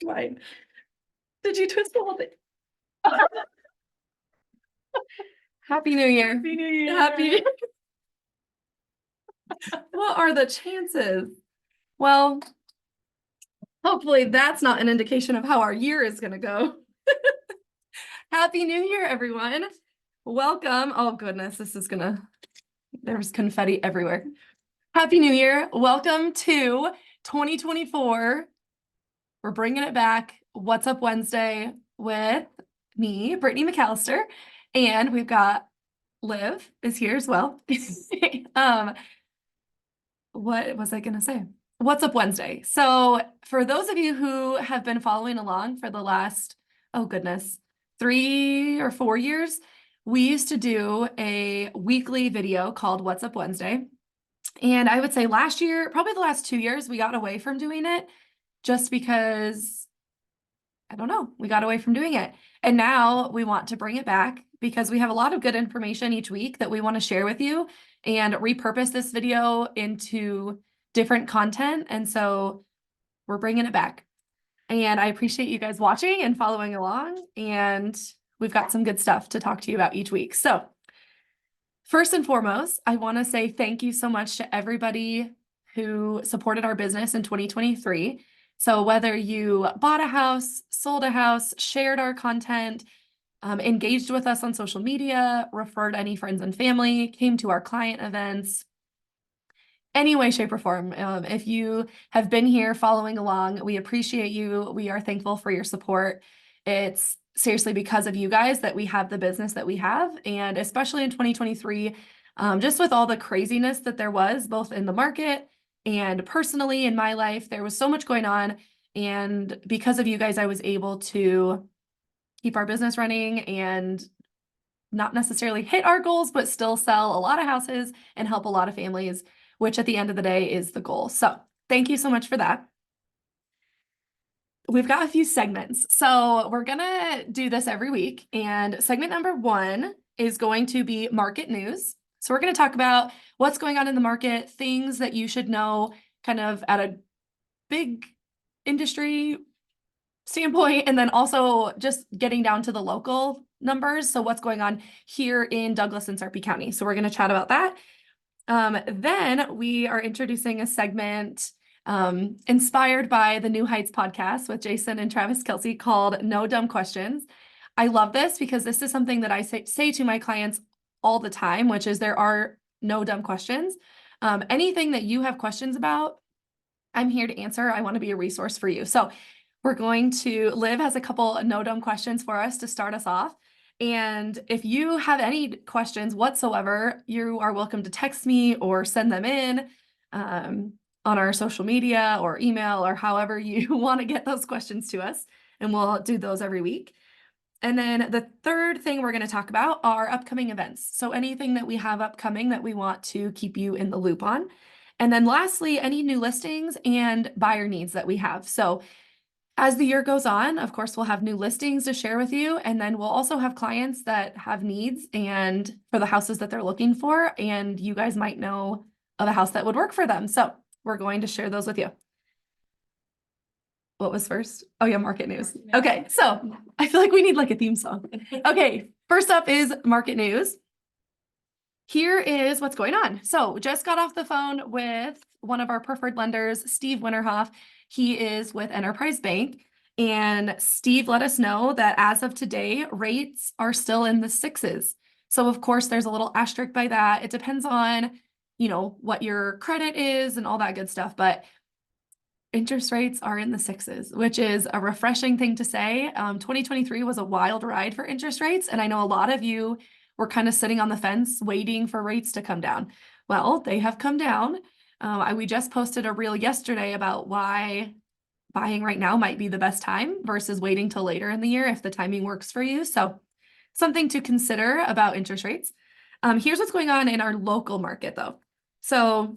Mine. Did you twist the whole thing? Happy New Year. Happy New Year. Happy. What are the chances? Well, hopefully that's not an indication of how our year is going to go. Happy New Year, everyone. Welcome. Oh, goodness. There's confetti everywhere. Happy New Year. Welcome to 2024. We're bringing it back. What's Up Wednesday with me, Brittney McAllister, and we've got Liv is here as well. What was I going to say? What's Up Wednesday. So for those of you who have been following along for the last, oh goodness, 3 or 4 years, we used to do a weekly video called What's Up Wednesday. And I would say last year, probably the last 2 years, we got away from doing it just because, I don't know, we got away from doing it. And now we want to bring it back because we have a lot of good information each week that we want to share with you and repurpose this video into different content. And so we're bringing it back. And I appreciate you guys watching and following along. And we've got some good stuff to talk to you about each week. So first and foremost, I want to say thank you so much to everybody who supported our business in 2023. So whether you bought a house, sold a house, shared our content, engaged with us on social media, referred any friends and family, came to our client events, any way, shape, or form. If you have been here following along, we appreciate you. We are thankful for your support. It's seriously because of you guys that we have the business that we have. And especially in 2023, just with all the craziness that there was, both in the market and personally in my life, there was so much going on. And because of you guys, I was able to keep our business running and not necessarily hit our goals, but still sell a lot of houses and help a lot of families, which at the end of the day is the goal. So thank you so much for that. We've got a few segments. So we're going to do this every week. And segment number 1 is going to be market news. So we're going to talk about what's going on in the market, things that you should know kind of at a big industry standpoint, and then also just getting down to the local numbers. So what's going on here in Douglas and Sarpy County. So we're going to chat about that. Then we are introducing a segment inspired by the New Heights podcast with Jason and Travis Kelsey called No Dumb Questions. I love this because this is something that I say to my clients all the time, which is there are no dumb questions. Anything that you have questions about, I'm here to answer. I want to be a resource for you. So Liv has a couple no dumb questions for us to start us off. And if you have any questions whatsoever, you are welcome to text me or send them in on our social media or email or however you want to get those questions to us. And we'll do those every week. And then the third thing we're going to talk about are upcoming events. So anything that we have upcoming that we want to keep you in the loop on. And then lastly, any new listings and buyer needs that we have. So as the year goes on, of course, we'll have new listings to share with you. And then we'll also have clients that have needs and for the houses that they're looking for. And you guys might know of a house that would work for them. So we're going to share those with you. What was first? Oh yeah, market news. Okay, so I feel like we need like a theme song. Okay, first up is market news. Here is what's going on. So just got off the phone with one of our preferred lenders, Steve Winterhoff. He is with Enterprise Bank. And Steve let us know that as of today, rates are still in the 6s. So of course, there's a little asterisk by that. It depends on, what your credit is and all that good stuff. But interest rates are in the 6s, which is a refreshing thing to say. 2023 was a wild ride for interest rates. And I know a lot of you were kind of sitting on the fence waiting for rates to come down. Well, they have come down. We just posted a reel yesterday about why buying right now might be the best time versus waiting till later in the year if the timing works for you. So something to consider about interest rates. Here's what's going on in our local market though. So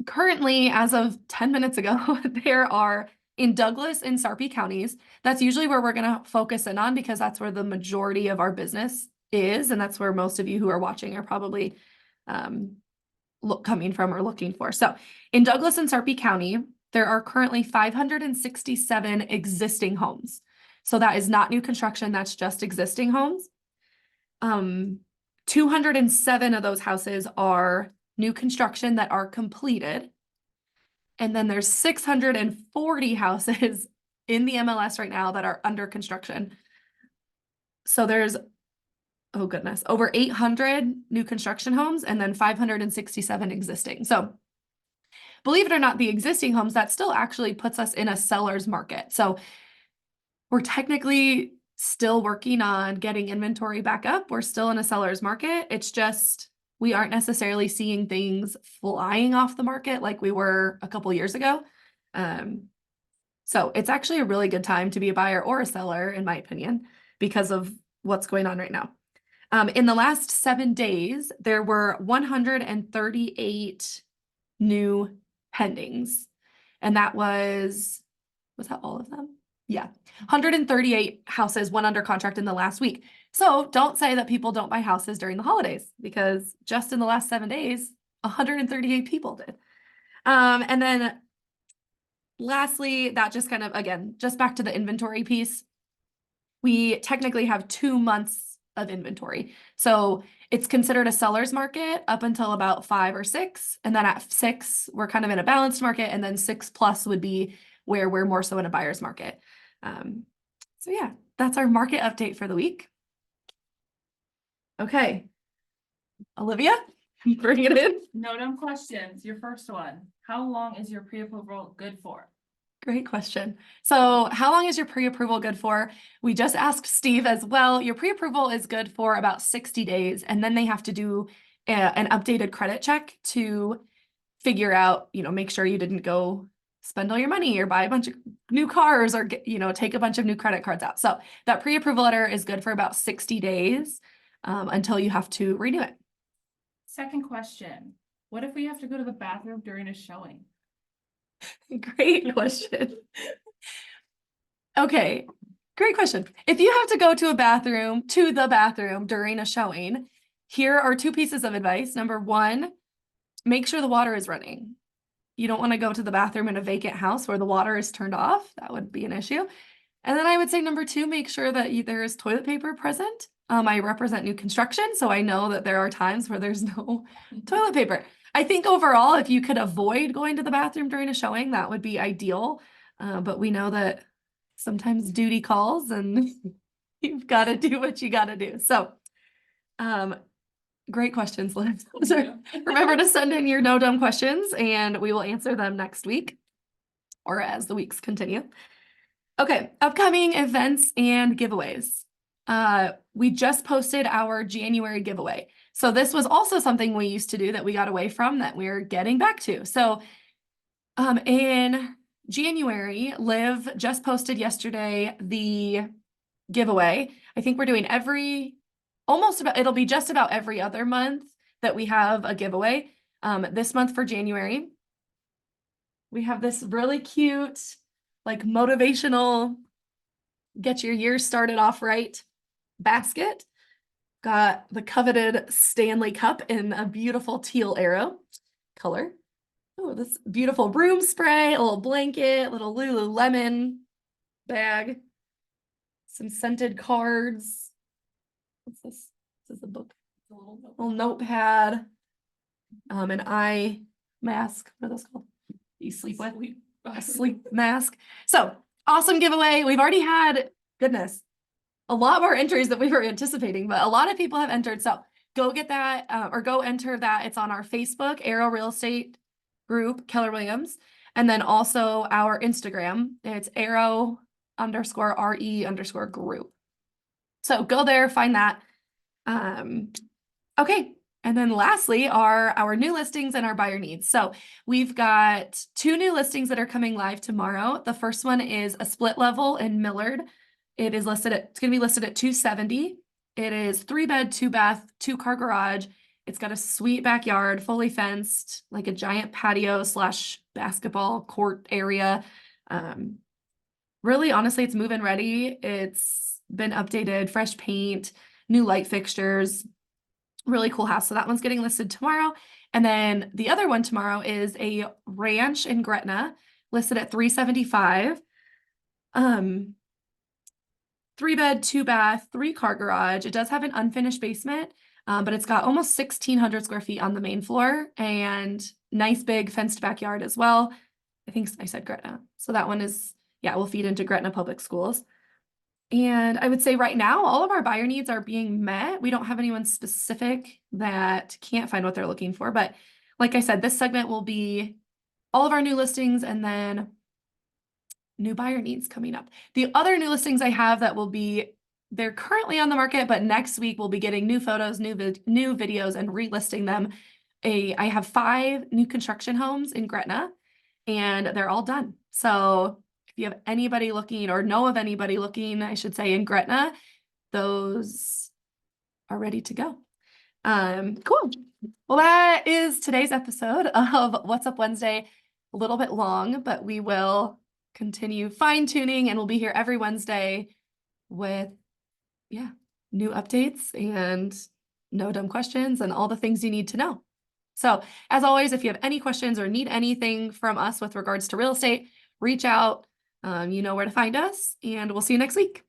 currently, as of 10 minutes ago, there are in Douglas and Sarpy counties. That's usually where we're going to focus in on because that's where the majority of our business is. And that's where most of you who are watching are probably coming from or looking for. So in Douglas and Sarpy County, there are currently 567 existing homes. So that is not new construction, that's just existing homes. 207 of those houses are new construction that are completed. And then there's 640 houses in the MLS right now that are under construction. So there's, oh goodness, over 800 new construction homes and then 567 existing. So believe it or not, the existing homes, that still actually puts us in a seller's market. So we're technically still working on getting inventory back up. We're still in a seller's market. It's just, we aren't necessarily seeing things flying off the market like we were a couple years ago. So it's actually a really good time to be a buyer or a seller, in my opinion, because of what's going on right now. In the last 7 days, there were 138 new pendings. And that was that all of them? Yeah, 138 houses went under contract in the last week. So don't say that people don't buy houses during the holidays, because just in the last 7 days, 138 people did. And then lastly, that just kind of, again, just back to the inventory piece, we technically have 2 months of inventory. So it's considered a seller's market up until about 5 or 6. And then at 6, we're kind of in a balanced market. And then 6+ would be where we're more so in a buyer's market. So yeah, that's our market update for the week. Okay. Olivia, bring it in. No dumb questions. Your first one. How long is your pre-approval good for? Great question. So how long is your pre-approval good for? We just asked Steve as well. Your pre-approval is good for about 60 days, and then they have to do an updated credit check to figure out, make sure you didn't go spend all your money or buy a bunch of new cars or take a bunch of new credit cards out. So that pre-approval letter is good for about 60 days until you have to renew it. Second question. What if we have to go to the bathroom during a showing? Great question. Okay, great question. If you have to go to the bathroom during a showing, here are 2 pieces of advice. Number 1, make sure the water is running. You don't want to go to the bathroom in a vacant house where the water is turned off. That would be an issue. And then I would say number 2, make sure that there is toilet paper present. I represent new construction, so I know that there are times where there's no toilet paper. I think overall, if you could avoid going to the bathroom during a showing, that would be ideal. But we know that sometimes duty calls and you've got to do what you got to do. So, great questions, Liz. Remember to send in your no dumb questions and we will answer them next week or as the weeks continue. Okay, upcoming events and giveaways. We just posted our January giveaway. So this was also something we used to do that we got away from that we're getting back to. So in January, Liv just posted yesterday the giveaway. I think we're doing it'll be just about every other month that we have a giveaway. This month for January, we have this really cute, like motivational, get your year started off right basket. Got the coveted Stanley Cup in a beautiful teal arrow color. Oh, this beautiful room spray, a little blanket, little Lululemon bag, some scented cards. What's this? This is a book. A little notepad. An eye mask. What are those called? You sleep with? A sleep mask. So awesome giveaway. We've already had, goodness, a lot more entries than we were anticipating, but a lot of people have entered. So go get that or go enter that. It's on our Facebook, Arrow Real Estate group, Keller Williams. And then also our Instagram. It's Arrow_RE_group. So go there, find that. Okay. And then lastly are our new listings and our buyer needs. So we've got 2 new listings that are coming live tomorrow. The first one is a split level in Millard. It's going to be listed at $270. It is 3-bed, 2-bath, 2-car garage. It's got a sweet backyard, fully fenced, like a giant patio / basketball court area. Really, honestly, it's move-in ready. It's been updated, fresh paint, new light fixtures, really cool house. So that one's getting listed tomorrow. And then the other one tomorrow is a ranch in Gretna listed at $375. 3-bed, 2-bath, 3-car garage. It does have an unfinished basement, but it's got almost 1,600 square feet on the main floor and nice big fenced backyard as well. I think I said Gretna. So that one is, yeah, will feed into Gretna Public Schools. And I would say right now, all of our buyer needs are being met. We don't have anyone specific that can't find what they're looking for. But like I said, this segment will be all of our new listings and then new buyer needs coming up. The other new listings I have that will be, they're currently on the market, but next week we'll be getting new photos, new videos, and relisting them. I have 5 new construction homes in Gretna, and they're all done. So if you have anybody looking or know of anybody looking, I should say, in Gretna, those are ready to go. Cool. Well, that is today's episode of What's Up Wednesday. A little bit long, but we will continue fine-tuning, and we'll be here every Wednesday with, yeah, new updates and no dumb questions and all the things you need to know. So as always, if you have any questions or need anything from us with regards to real estate, reach out. You know where to find us, and we'll see you next week.